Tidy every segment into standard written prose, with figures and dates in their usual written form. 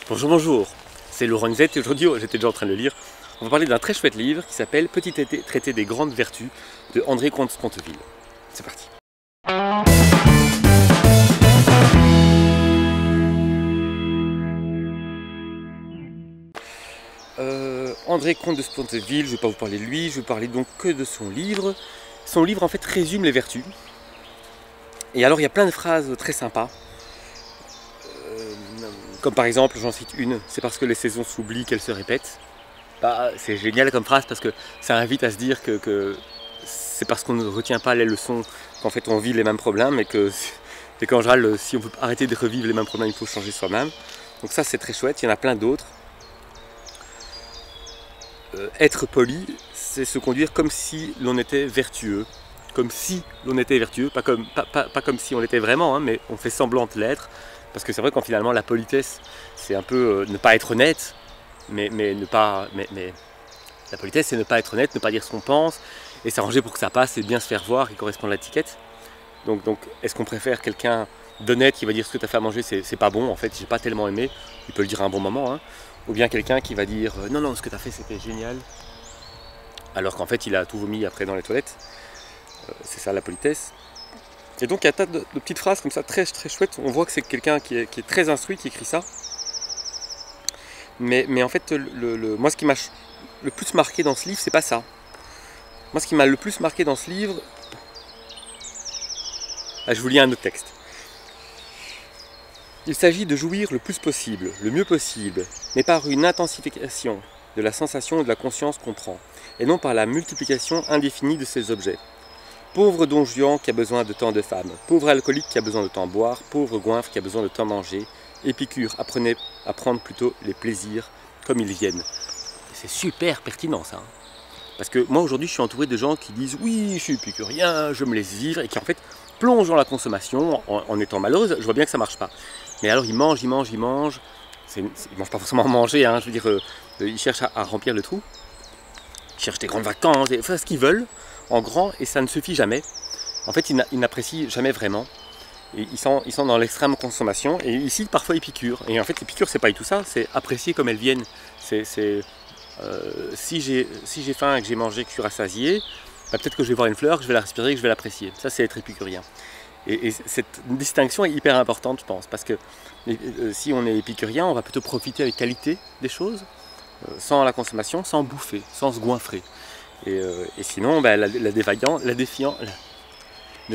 Bonjour, bonjour, c'est Laurent Zett et aujourd'hui j'étais déjà en train de le lire. On va parler d'un très chouette livre qui s'appelle Petit traité des grandes vertus de André Comte-Sponteville. C'est parti. André Comte de Sponteville, je ne vais pas vous parler de lui, je vais parler donc que de son livre. Son livre en fait résume les vertus. Et alors il y a plein de phrases très sympas. Comme par exemple, j'en cite une, c'est parce que les saisons s'oublient qu'elles se répètent. Bah, c'est génial comme phrase parce que ça invite à se dire que c'est parce qu'on ne retient pas les leçons qu'en fait on vit les mêmes problèmes et qu'en général, si on veut arrêter de revivre les mêmes problèmes, il faut changer soi-même. Donc ça c'est très chouette, il y en a plein d'autres. Être poli, c'est se conduire comme si l'on était vertueux. Comme si l'on était vertueux, pas comme si on l'était vraiment, hein, mais on fait semblant de l'être. Parce que c'est vrai qu'en finalement la politesse, c'est un peu ne pas être honnête, mais la politesse c'est ne pas être honnête, ne pas dire ce qu'on pense, et s'arranger pour que ça passe et bien se faire voir et correspondre à l'étiquette. Donc est-ce qu'on préfère quelqu'un d'honnête qui va dire ce que tu as fait à manger c'est pas bon, en fait j'ai pas tellement aimé, il peut le dire à un bon moment, hein, ou bien quelqu'un qui va dire non ce que tu as fait c'était génial, alors qu'en fait il a tout vomi après dans les toilettes, c'est ça la politesse. Et donc il y a un tas de petites phrases comme ça très chouettes, on voit que c'est quelqu'un qui est très instruit qui écrit ça. Mais en fait, moi ce qui m'a le plus marqué dans ce livre, c'est pas ça. Moi ce qui m'a le plus marqué dans ce livre, je vous lis un autre texte. Il s'agit de jouir le plus possible, le mieux possible, mais par une intensification de la sensation et de la conscience qu'on prend, et non par la multiplication indéfinie de ces objets. Pauvre Don Juan qui a besoin de tant de femmes, pauvre alcoolique qui a besoin de tant boire, pauvre goinfre qui a besoin de tant manger, Épicure, apprenez à prendre plutôt les plaisirs comme ils viennent. C'est super pertinent ça. Parce que moi aujourd'hui je suis entouré de gens qui disent oui je suis épicurien, je me laisse vivre, et qui en fait plongent dans la consommation en étant malheureux. Je vois bien que ça marche pas. Mais alors ils mangent. Ils mangent pas forcément à manger, hein, je veux dire, ils cherchent à remplir le trou. Ils cherchent des grandes vacances, enfin ce qu'ils veulent en grand, et ça ne suffit jamais. En fait ils n'apprécient jamais vraiment. Et ils sont dans l'extrême consommation, et ici parfois ils piqûrent. Et en fait les piqûres c'est pas du tout ça, c'est apprécier comme elles viennent. Si j'ai faim et que j'ai mangé, que je suis rassasié, bah, peut-être que je vais voir une fleur, que je vais la respirer, que je vais l'apprécier. Ça c'est être épicurien. Et cette distinction est hyper importante je pense, parce que si on est épicurien, on va plutôt profiter avec qualité des choses, sans la consommation, sans bouffer, sans se goinfrer. Et sinon bah, la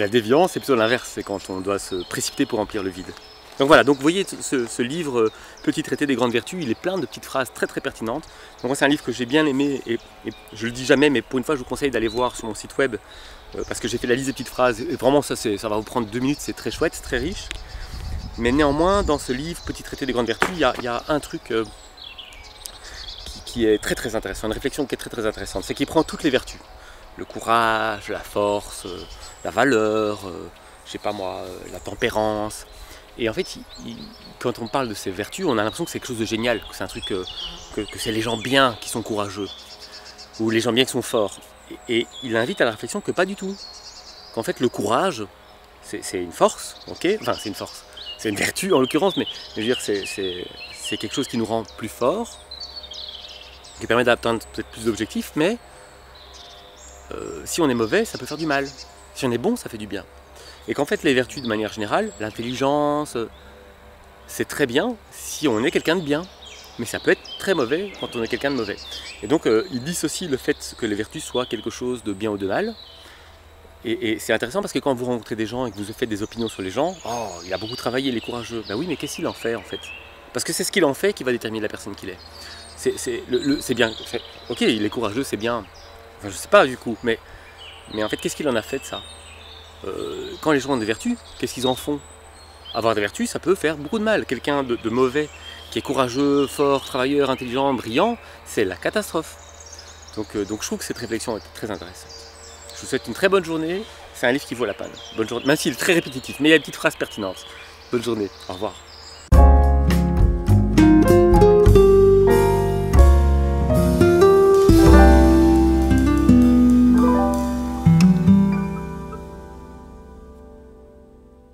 déviance, c'est plutôt l'inverse, c'est quand on doit se précipiter pour remplir le vide. Donc voilà, donc vous voyez ce livre, Petit traité des grandes vertus, il est plein de petites phrases très pertinentes. Donc moi c'est un livre que j'ai bien aimé, et je le dis jamais, mais pour une fois je vous conseille d'aller voir sur mon site web, parce que j'ai fait la liste des petites phrases, et vraiment ça va vous prendre 2 minutes, c'est très chouette, c'est très riche. Mais néanmoins, dans ce livre, Petit traité des grandes vertus, il y a un truc qui est très intéressant, une réflexion qui est très intéressante, c'est qu'il prend toutes les vertus. Le courage, la force, la valeur, je sais pas moi, la tempérance. Et en fait, quand on parle de ces vertus, on a l'impression que c'est quelque chose de génial, que c'est un truc, que c'est les gens bien qui sont courageux, ou les gens bien qui sont forts. Et il invite à la réflexion que pas du tout. Qu'en fait, le courage, c'est une force, ok, enfin c'est une force, c'est une vertu en l'occurrence, mais je veux dire, c'est quelque chose qui nous rend plus forts, qui permet d'atteindre peut-être plus d'objectifs, mais si on est mauvais, ça peut faire du mal. Si on est bon, ça fait du bien. Et qu'en fait, les vertus, de manière générale, l'intelligence, c'est très bien si on est quelqu'un de bien. Mais ça peut être très mauvais quand on est quelqu'un de mauvais. Et donc, il dissocie le fait que les vertus soient quelque chose de bien ou de mal. Et c'est intéressant parce que quand vous rencontrez des gens et que vous faites des opinions sur les gens, « Oh, il a beaucoup travaillé, il est courageux. » Ben oui, mais qu'est-ce qu'il en fait, en fait? Parce que c'est ce qu'il en fait qui va déterminer la personne qu'il est. C'est bien. Ok, il est courageux, c'est bien. Enfin, je sais pas du coup, mais en fait, qu'est-ce qu'il en a fait de ça? Quand les gens ont des vertus, qu'est-ce qu'ils en font? Avoir des vertus, ça peut faire beaucoup de mal. Quelqu'un de mauvais, qui est courageux, fort, travailleur, intelligent, brillant, c'est la catastrophe. Donc je trouve que cette réflexion est très intéressante. Je vous souhaite une très bonne journée. C'est un livre qui vaut la peine. Bonne journée, même s'il est très répétitif, mais il y a des petites phrases pertinentes. Bonne journée, au revoir.